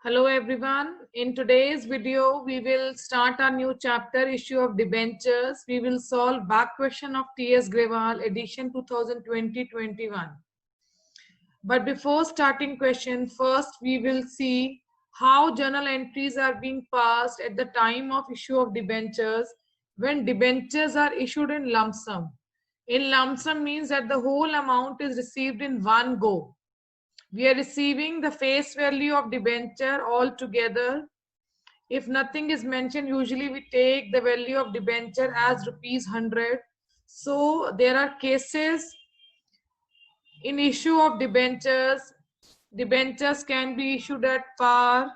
Hello everyone. In today's video, we will start our new chapter, issue of debentures. We will solve back question of T.S. Grewal, edition 2020-21. But before starting question, first we will see how journal entries are being passed at the time of issue of debentures when debentures are issued in lump sum. In lump sum means that the whole amount is received in one go. We are receiving the face value of debenture all together. If nothing is mentioned, usually we take the value of debenture as rupees 100. So there are cases in issue of debentures. Debentures can be issued at par,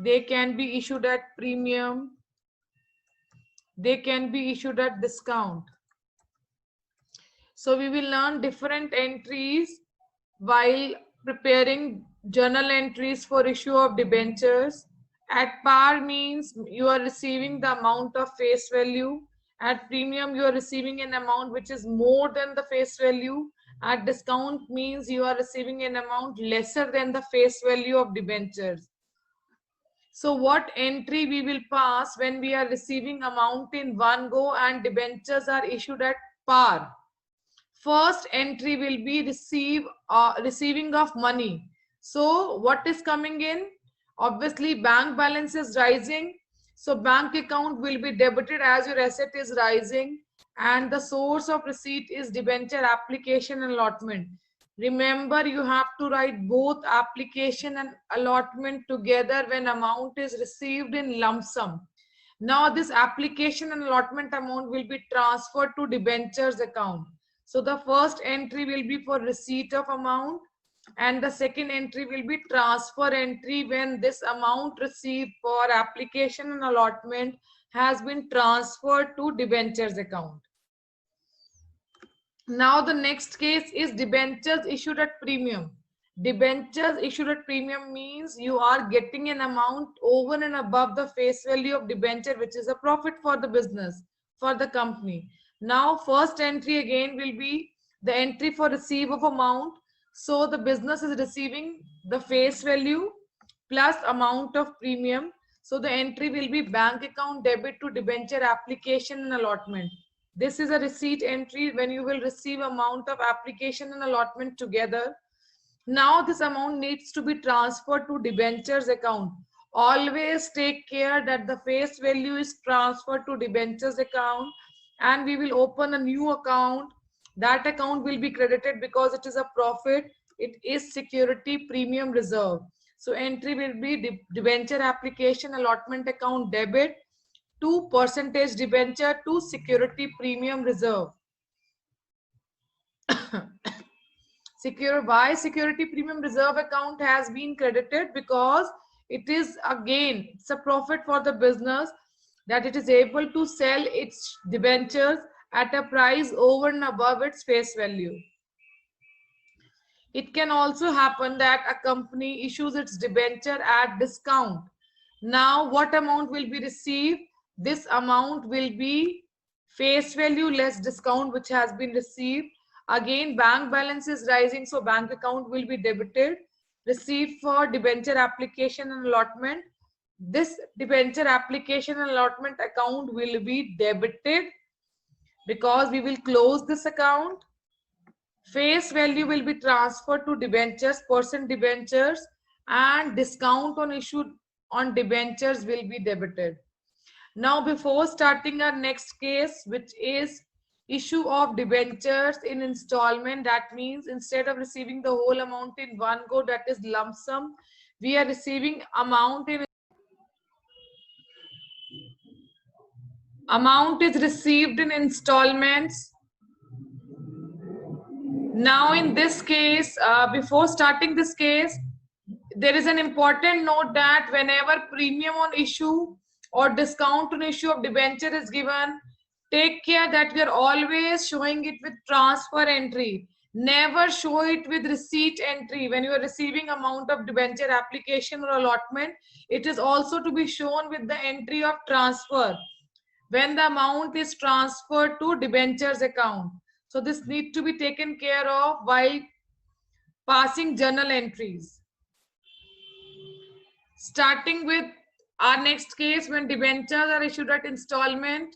they can be issued at premium, they can be issued at discount. So we will learn different entries while preparing journal entries for issue of debentures. At par means you are receiving the amount of face value. At premium, you are receiving an amount which is more than the face value. At discount means you are receiving an amount lesser than the face value of debentures. So what entry we will pass when we are receiving amount in one go and debentures are issued at par? First entry will be receiving of money. So what is coming in? Obviously bank balance is rising, so bank account will be debited as your asset is rising, and the source of receipt is debenture application and allotment. Remember, you have to write both application and allotment together when amount is received in lump sum. Now this application and allotment amount will be transferred to debentures account. So the first entry will be for receipt of amount and the second entry will be transfer entry when this amount received for application and allotment has been transferred to debentures account. Now the next case is debentures issued at premium. Debentures issued at premium means you are getting an amount over and above the face value of debenture, which is a profit for the business, for the company. Now first entry again will be the entry for receive of amount. So the business is receiving the face value plus amount of premium. So the entry will be bank account debit to debenture application and allotment. This is a receipt entry when you will receive amount of application and allotment together. Now this amount needs to be transferred to debentures account. Always take care that the face value is transferred to debentures account, and we will open a new account. That account will be credited because it is a profit. It is security premium reserve. So entry will be debenture application allotment account debit to percentage debenture to security premium reserve. Security premium reserve account has been credited because it is again it's a profit for the business that it is able to sell its debentures at a price over and above its face value. It can also happen that a company issues its debenture at discount. Now what amount will be received? This amount will be face value less discount which has been received. Again bank balance is rising, so bank account will be debited. Received for debenture application and allotment. This debenture application and allotment account will be debited because we will close this account. Face value will be transferred to debentures, percent debentures, and discount on issued on debentures will be debited. Now before starting our next case, which is issue of debentures in installment, that means instead of receiving the whole amount in one go, that is lump sum, we are receiving amount is received in installments. Now in this case, before starting this case, there is an important note that whenever premium on issue or discount on issue of debenture is given, take care that we are always showing it with transfer entry. Never show it with receipt entry. When you are receiving amount of debenture application or allotment, it is also to be shown with the entry of transfer when the amount is transferred to debentures account. So this need to be taken care of while passing journal entries. Starting with our next case, when debentures are issued at installment,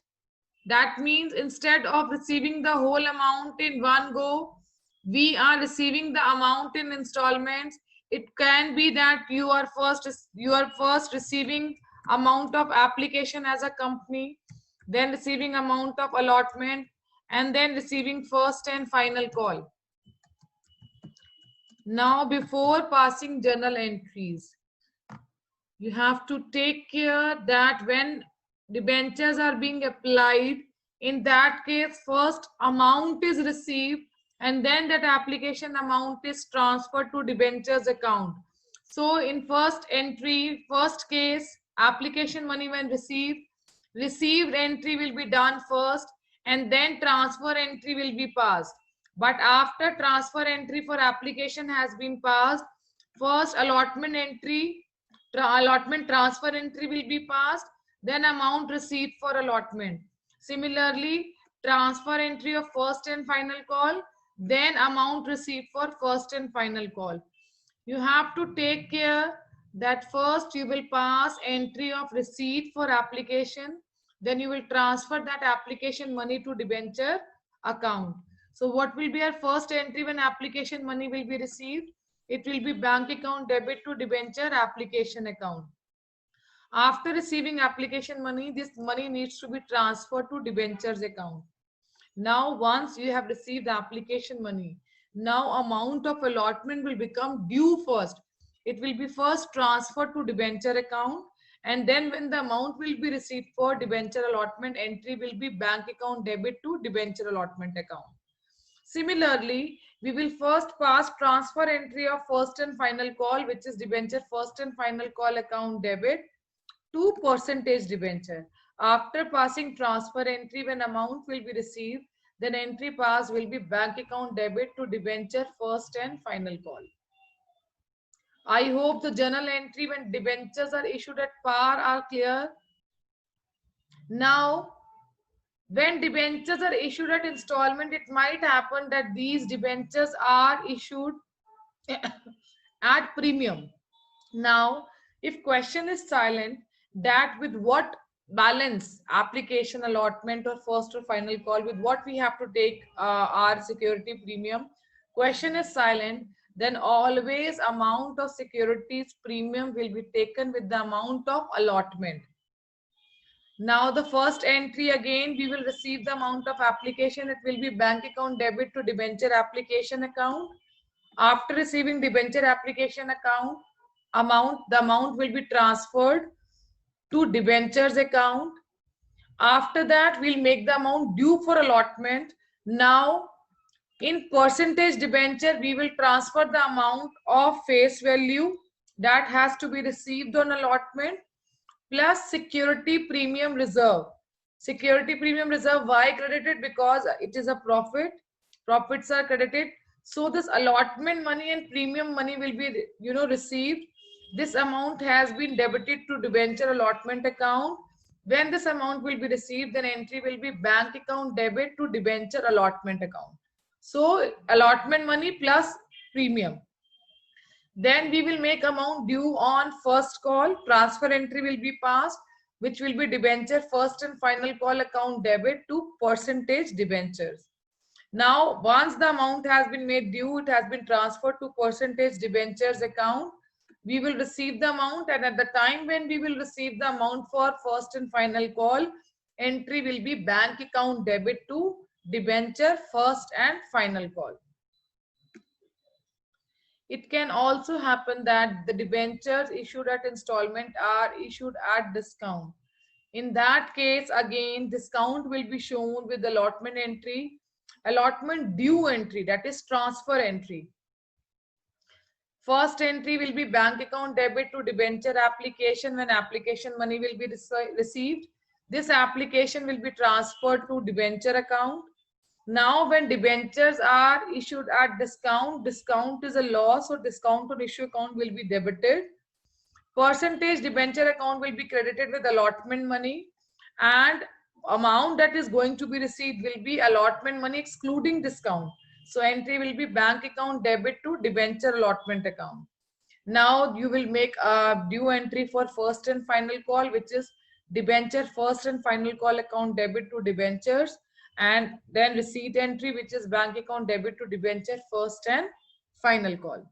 that means instead of receiving the whole amount in one go, we are receiving the amount in installments. It can be that you are first receiving amount of application as a company, then receiving amount of allotment, and then receiving first and final call. Now, before passing journal entries, you have to take care that when debentures are being applied, in that case, first amount is received and then that application amount is transferred to debentures account. So in first entry, first case, application money when received entry will be done first and then transfer entry will be passed. But after transfer entry for application has been passed, first allotment transfer entry will be passed, then amount received for allotment. Similarly, transfer entry of first and final call, then amount received for first and final call. You have to take care that first you will pass entry of receipt for application, then you will transfer that application money to debenture account. So what will be our first entry when application money will be received? It will be bank account debit to debenture application account. After receiving application money, this money needs to be transferred to debentures account. Now, once you have received the application money, now amount of allotment will become due first. It will be first transferred to debenture account, and then when the amount will be received for debenture allotment, entry will be bank account debit to debenture allotment account. Similarly, we will first pass transfer entry of first and final call, which is debenture first and final call account debit to percentage debenture. After passing transfer entry, when amount will be received, then entry pass will be bank account debit to debenture first and final call. I hope the journal entry when debentures are issued at par are clear. Now, when debentures are issued at installment, it might happen that these debentures are issued at premium. Now, if question is silent, that with what balance, application, allotment, or first or final call, with what we have to take our security premium, question is silent, then always amount of securities premium will be taken with the amount of allotment. Now the first entry again, we will receive the amount of application. It will be bank account debit to debenture application account. After receiving debenture application account amount, the amount will be transferred to debentures account. After that, we'll make the amount due for allotment. Now, in percentage debenture, we will transfer the amount of face value that has to be received on allotment plus security premium reserve. Security premium reserve, why credited? Because it is a profit. Profits are credited. So this allotment money and premium money will be, received. This amount has been debited to debenture allotment account. When this amount will be received, then entry will be bank account debit to debenture allotment account. So allotment money plus premium. Then we will make amount due on first call. Transfer entry will be passed, which will be debenture first and final call account debit to percentage debentures. Now, once the amount has been made due, it has been transferred to percentage debentures account. We will receive the amount, and at the time when we will receive the amount for first and final call, entry will be bank account debit to debenture first and final call. It can also happen that the debentures issued at installment are issued at discount. In that case, again, discount will be shown with allotment entry, allotment due entry, that is transfer entry. First entry will be bank account debit to debenture application when application money will be received. This application will be transferred to debenture account. Now, when debentures are issued at discount, discount is a loss, so discount on issue account will be debited. Percentage debenture account will be credited with allotment money, and amount that is going to be received will be allotment money excluding discount. So entry will be bank account debit to debenture allotment account. Now you will make a due entry for first and final call, which is debenture first and final call account debit to debentures, and then receipt entry, which is bank account debit to debenture first and final call.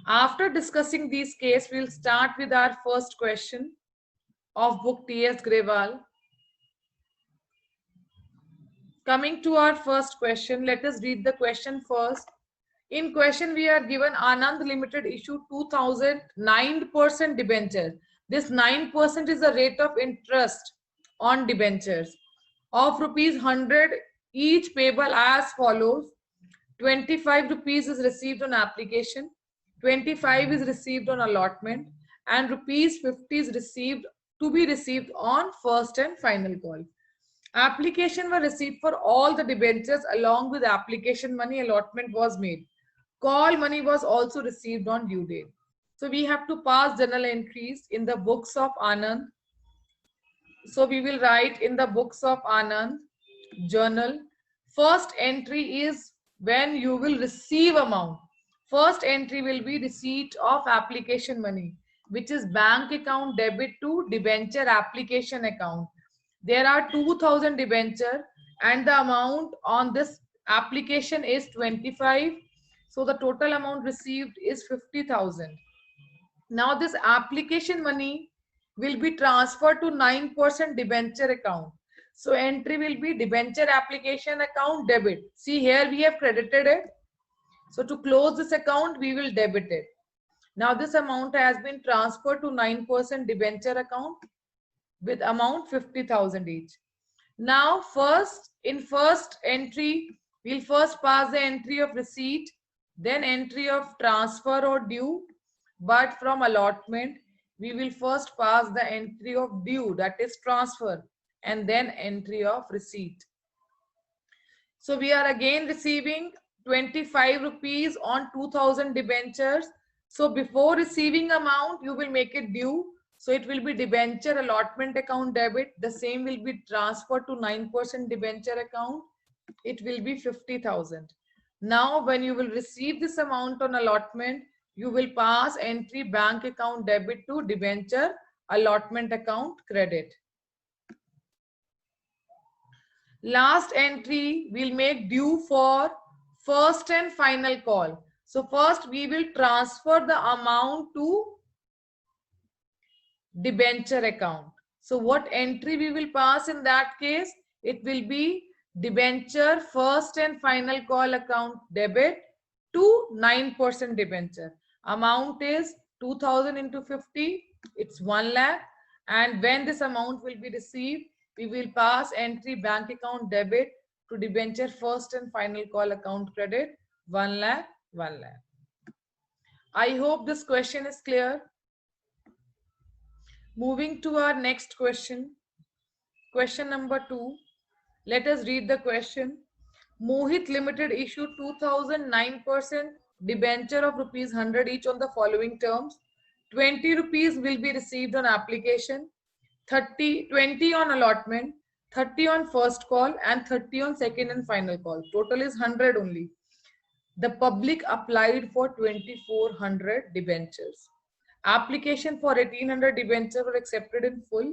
After discussing these cases, we'll start with our first question of book T.S. Grewal. Coming to our first question, let us read the question first. In question, we are given Anand Limited issued 2009% debenture. This 9% is the rate of interest on debentures of rupees 100, each payable as follows. 25 rupees is received on application, 25 is received on allotment, and rupees 50 is received to be received on first and final call. Application were received for all the debentures along with application money. Allotment was made. Call money was also received on due date. So we have to pass journal entries in the books of Anand. So we will write in the books of Anand journal. First entry is when you will receive amount. First entry will be receipt of application money, which is bank account debit to debenture application account. There are 2000 debenture and the amount on this application is 25. So the total amount received is 50,000. Now this application money will be transferred to 9% debenture account. So entry will be debenture application account debit. See here we have credited it. So to close this account, we will debit it. Now this amount has been transferred to 9% debenture account with amount 50,000 each. Now in first entry, we'll first pass the entry of receipt, then entry of transfer or due. But from allotment, we will first pass the entry of due, that is transfer, and then entry of receipt. So we are again receiving 25 rupees on 2000 debentures. So before receiving amount, you will make it due. So it will be debenture allotment account debit. The same will be transferred to 9% debenture account. It will be 50,000. Now when you will receive this amount on allotment, you will pass entry bank account debit to debenture allotment account credit. Last entry we'll make due for first and final call. So first we will transfer the amount to debenture account. So what entry we will pass in that case? It will be debenture first and final call account debit to 9% debenture. Amount is 2000 into 50, it's 1 lakh. And when this amount will be received, we will pass entry bank account debit to debenture first and final call account credit 1 lakh, 1 lakh. I hope this question is clear. Moving to our next question. Question number 2. Let us read the question. Mohit Limited issued 2009% debenture of rupees 100 each on the following terms. 20 rupees will be received on application, 20 on allotment, 30 on first call, and 30 on second and final call. Total is 100 only. The public applied for 2400 debentures. Application for 1800 debentures were accepted in full.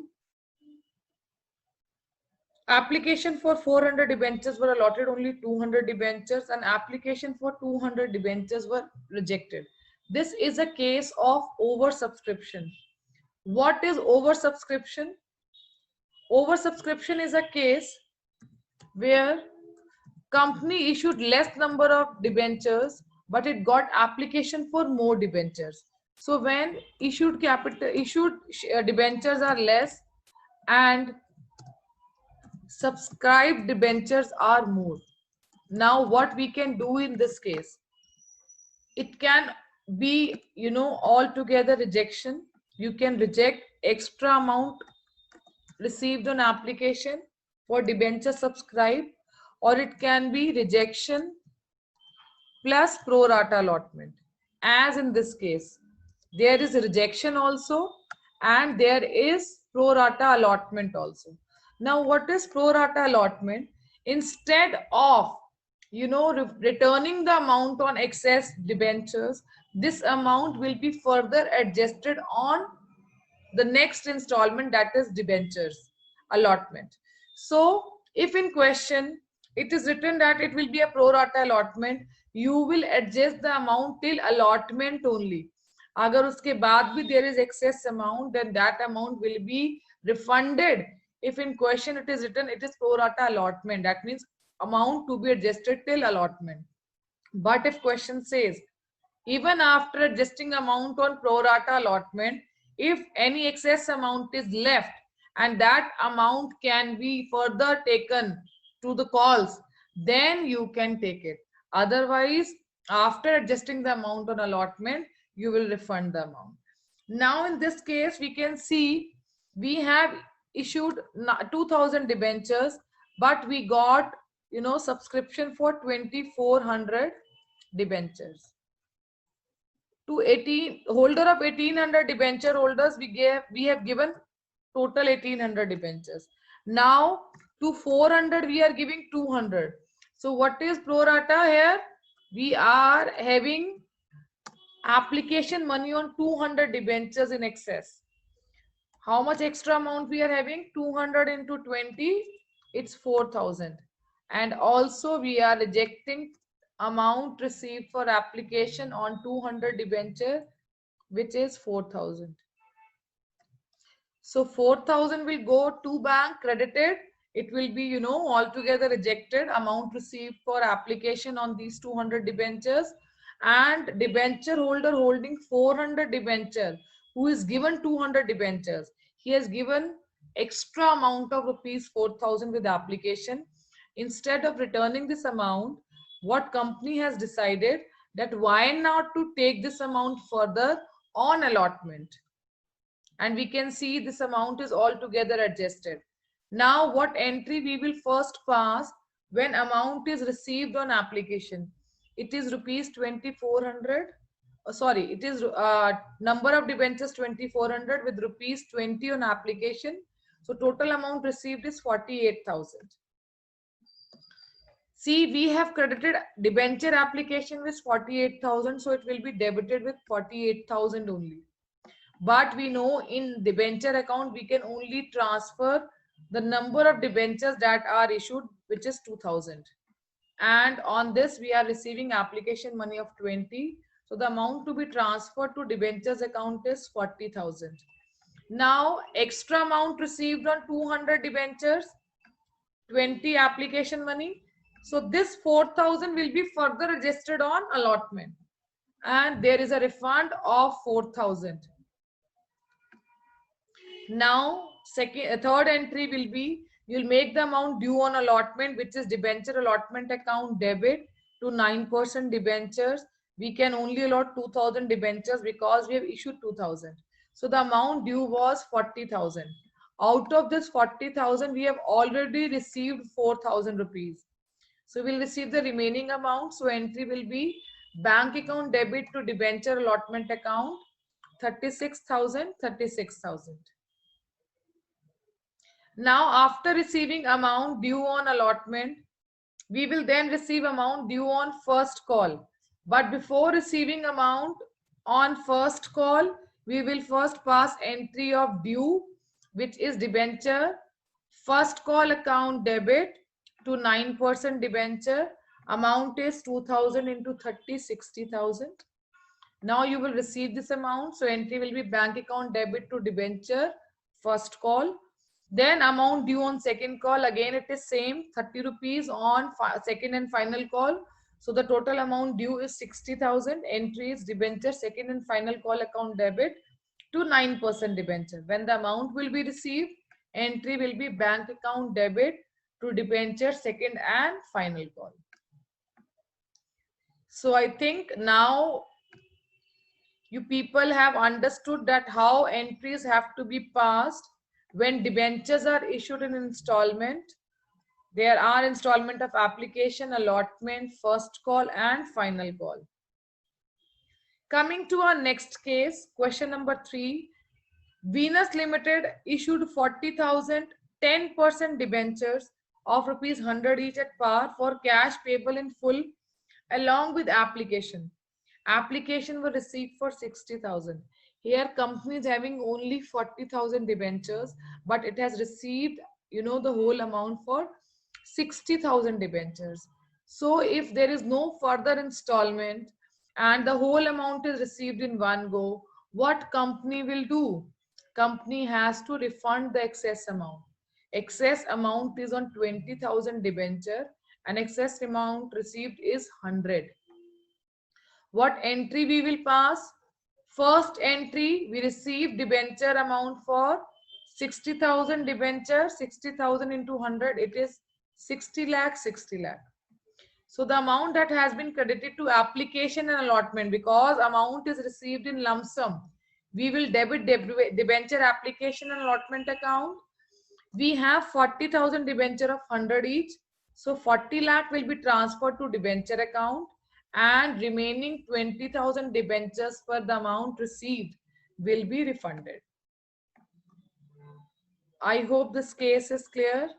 Application for 400 debentures were allotted only 200 debentures, and application for 200 debentures were rejected. This is a case of oversubscription. What is oversubscription? Oversubscription is a case where company issued less number of debentures, but it got application for more debentures. So when issued debentures are less and subscribed debentures are more. Now what we can do in this case? It can be, altogether rejection. You can reject extra amount received on application for debenture subscribed, or it can be rejection plus pro rata allotment. As in this case, there is rejection also and there is pro rata allotment also. Now what is pro rata allotment? Instead of returning the amount on excess debentures, this amount will be further adjusted on the next installment, that is debentures allotment. So if in question it is written that it will be a pro rata allotment, you will adjust the amount till allotment only. Agar uske baad bhi there is excess amount, then that amount will be refunded. If in question it is written it is pro rata allotment, that means amount to be adjusted till allotment. But if question says even after adjusting amount on pro rata allotment, if any excess amount is left and that amount can be further taken to the calls, then you can take it. Otherwise, after adjusting the amount on allotment, you will refund the amount. Now in this case, we can see we have issued 2000 debentures, but we got subscription for 2400 debentures. To 18 holder of 1800 debenture holders, we have given total 1800 debentures. Now to 400 we are giving 200. So what is pro rata here? We are having application money on 200 debentures in excess. How much extra amount we are having? 200 into 20, it's 4000. And also we are rejecting amount received for application on 200 debenture, which is 4000. So 4000 will go to bank credited. It will be altogether rejected amount received for application on these 200 debentures. And debenture holder holding 400 debenture, who is given 200 debentures, he has given extra amount of rupees 4000 with application. Instead of returning this amount, what company has decided that why not to take this amount further on allotment, and we can see this amount is altogether adjusted. Now what entry we will first pass when amount is received on application? It is rupees 2400. Sorry, it is number of debentures 2400 with rupees 20 on application. So total amount received is 48,000. See, we have credited debenture application with 48,000, so it will be debited with 48,000 only. But we know in debenture account we can only transfer the number of debentures that are issued, which is 2000. And on this we are receiving application money of 20. So the amount to be transferred to debentures account is 40,000. Now extra amount received on 200 debentures, 20 application money. So this 4000 will be further adjusted on allotment, and there is a refund of 4000. Now third entry will be, you'll make the amount due on allotment, which is debenture allotment account debit to 9% debentures. We can only allot 2000 debentures because we have issued 2000. So the amount due was 40,000. Out of this 40,000, we have already received 4,000 rupees. So we'll receive the remaining amount. So entry will be bank account debit to debenture allotment account 36,000, 36,000. Now after receiving amount due on allotment, we will then receive amount due on first call. But before receiving amount on first call, we will first pass entry of due, which is debenture first call account debit to 9% debenture. Amount is 2000 into 30, 60,000. Now you will receive this amount. So entry will be bank account debit to debenture first call. Then amount due on second call, again it is same, 30 rupees on second and final call. So the total amount due is 60,000. Entry is debenture second and final call account debit to 9% debenture. When the amount will be received, entry will be bank account debit to debenture second and final call. So I think now you people have understood that how entries have to be passed when debentures are issued in installment. There are installment of application, allotment, first call and final call. Coming to our next case, question number 3. Venus Limited issued 40,000 10% debentures of rupees 100 each at par for cash payable in full along with application. Application were received for 60,000. Here company is having only 40,000 debentures, but it has received, the whole amount for 60,000 debentures. So if there is no further installment and the whole amount is received in one go, what company will do? Company has to refund the excess amount. Excess amount is on 20,000 debenture and excess amount received is 100. What entry we will pass? First entry, we received debenture amount for 60,000 debenture, 60,000 into 100, it is 60 lakh, 60 lakh. So the amount that has been credited to application and allotment, because amount is received in lump sum, we will debit debenture application and allotment account. We have 40,000 debenture of 100 each. So 40 lakh will be transferred to debenture account and remaining 20,000 debentures per the amount received will be refunded. I hope this case is clear.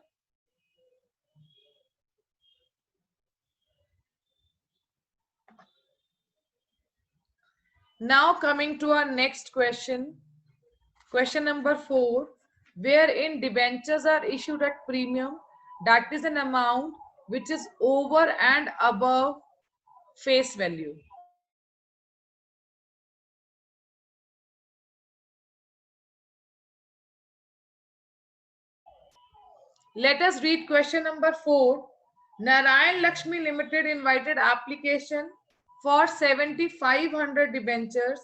Now coming to our next question. Question number 4. Wherein debentures are issued at premium, that is an amount which is over and above face value. Let us read question number 4. Narayan Lakshmi Limited invited application for 7,500 debentures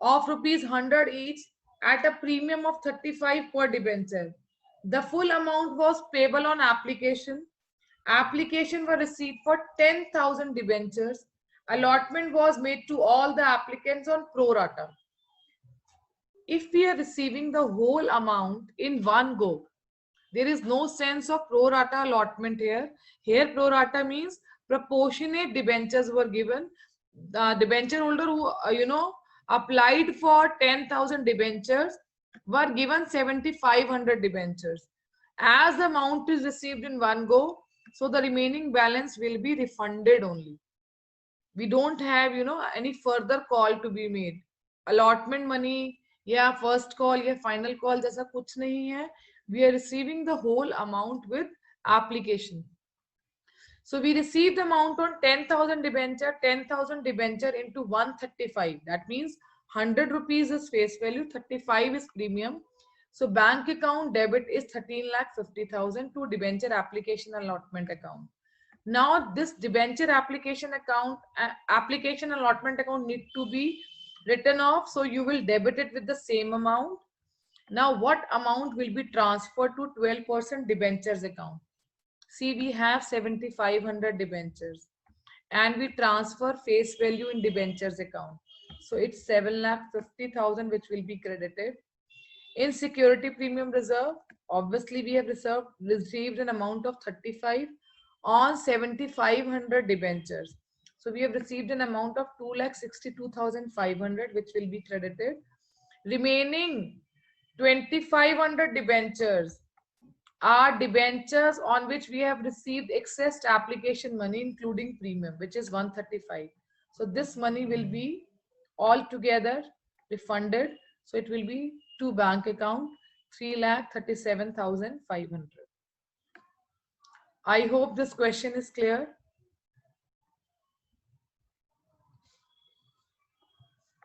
of rupees 100 each at a premium of 35 per debenture. The full amount was payable on application. Application were received for 10,000 debentures. Allotment was made to all the applicants on pro rata. If we are receiving the whole amount in one go, there is no sense of pro rata allotment here. Here pro rata means proportionate debentures were given. The debenture holder who applied for 10,000 debentures were given 7,500 debentures. As the amount is received in one go, so the remaining balance will be refunded only. We don't have any further call to be made. Allotment money या first call या final call जैसा कुछ नहीं है. We are receiving the whole amount with application. So we received the amount on 10,000 debenture, 10,000 debenture into 135. That means 100 rupees is face value, 35 is premium. So bank account debit is 13,50,000 to debenture application allotment account. Now this debenture application account, application allotment account need to be written off. So you will debit it with the same amount. Now what amount will be transferred to 12% debentures account? See, we have 7,500 debentures and we transfer face value in debentures account. So it's 7,50,000 which will be credited. In security premium reserve, obviously we have received an amount of 35 on 7,500 debentures. So we have received an amount of 2,62,500 which will be credited. Remaining 2,500 debentures are debentures on which we have received excess application money including premium, which is 135. So this money will be all together refunded. So it will be to bank account 3,37,500. I hope this question is clear.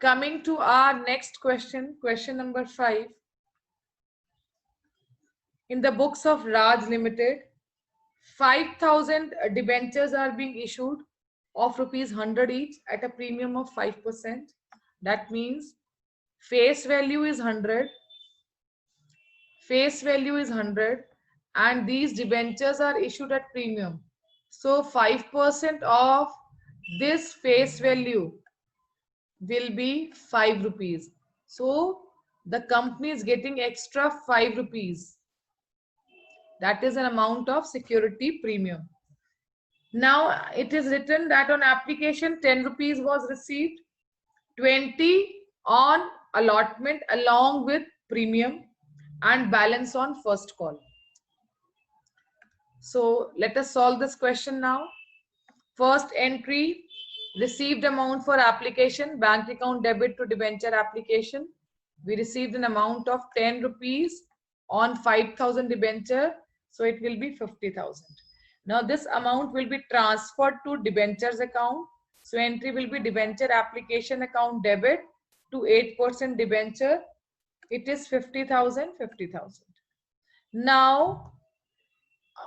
Coming to our next question, question number 5. In the books of Raj Limited, 5,000 debentures are being issued of rupees 100 each at a premium of 5%. That means face value is 100. Face value is 100 and these debentures are issued at premium. So 5% of this face value will be 5 rupees. So the company is getting extra 5 rupees. That is an amount of security premium. Now it is written that on application 10 rupees was received, 20 on allotment along with premium and balance on first call. So let us solve this question now. First entry, received amount for application, bank account debit to debenture application. We received an amount of 10 rupees on 5,000 debenture. So it will be 50,000. Now this amount will be transferred to debentures account. So entry will be debenture application account debit to 8% debenture. It is 50,000, 50,000. Now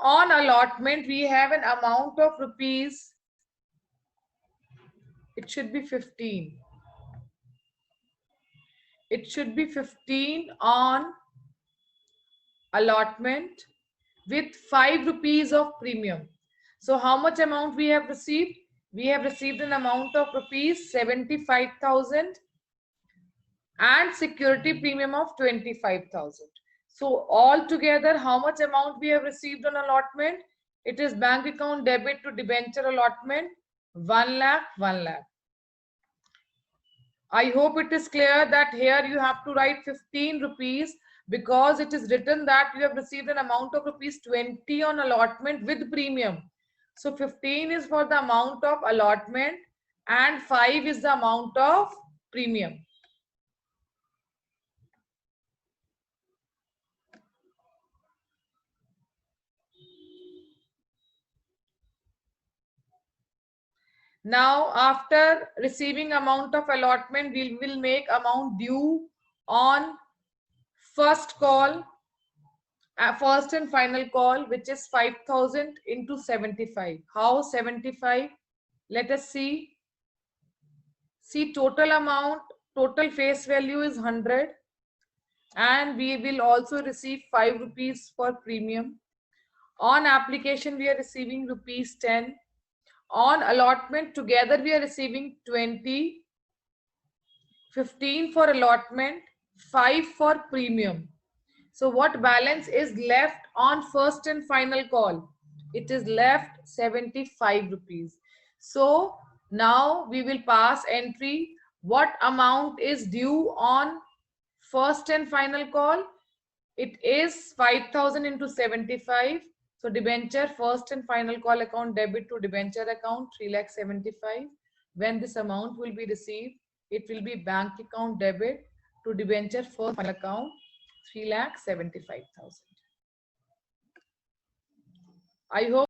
on allotment, we have an amount of rupees. It should be 15. It should be 15 on allotment with 5 rupees of premium. So how much amount we have received? We have received an amount of rupees 75,000 and security premium of 25,000. So all together, how much amount we have received on allotment? It is bank account debit to debenture allotment 1 lakh, 1 lakh. I hope it is clear that here you have to write 15 rupees because it is written that you have received an amount of rupees 20 on allotment with premium. So 15 is for the amount of allotment and 5 is the amount of premium. Now, after receiving amount of allotment, we will make amount due on first call, first and final call, which is 5,000 into 75. How 75? Let us see. See, total amount, total face value is 100. And we will also receive 5 rupees for premium. On application, we are receiving rupees 10. On allotment, together we are receiving 20, 15 for allotment, 5 for premium. So what balance is left on first and final call? It is left 75 rupees. So now we will pass entry. What amount is due on first and final call? It is 5,000 into 75. So debenture first and final call account debit to debenture account 3,75,000. When this amount will be received, it will be bank account debit to debenture first final account 3,75,000. I hope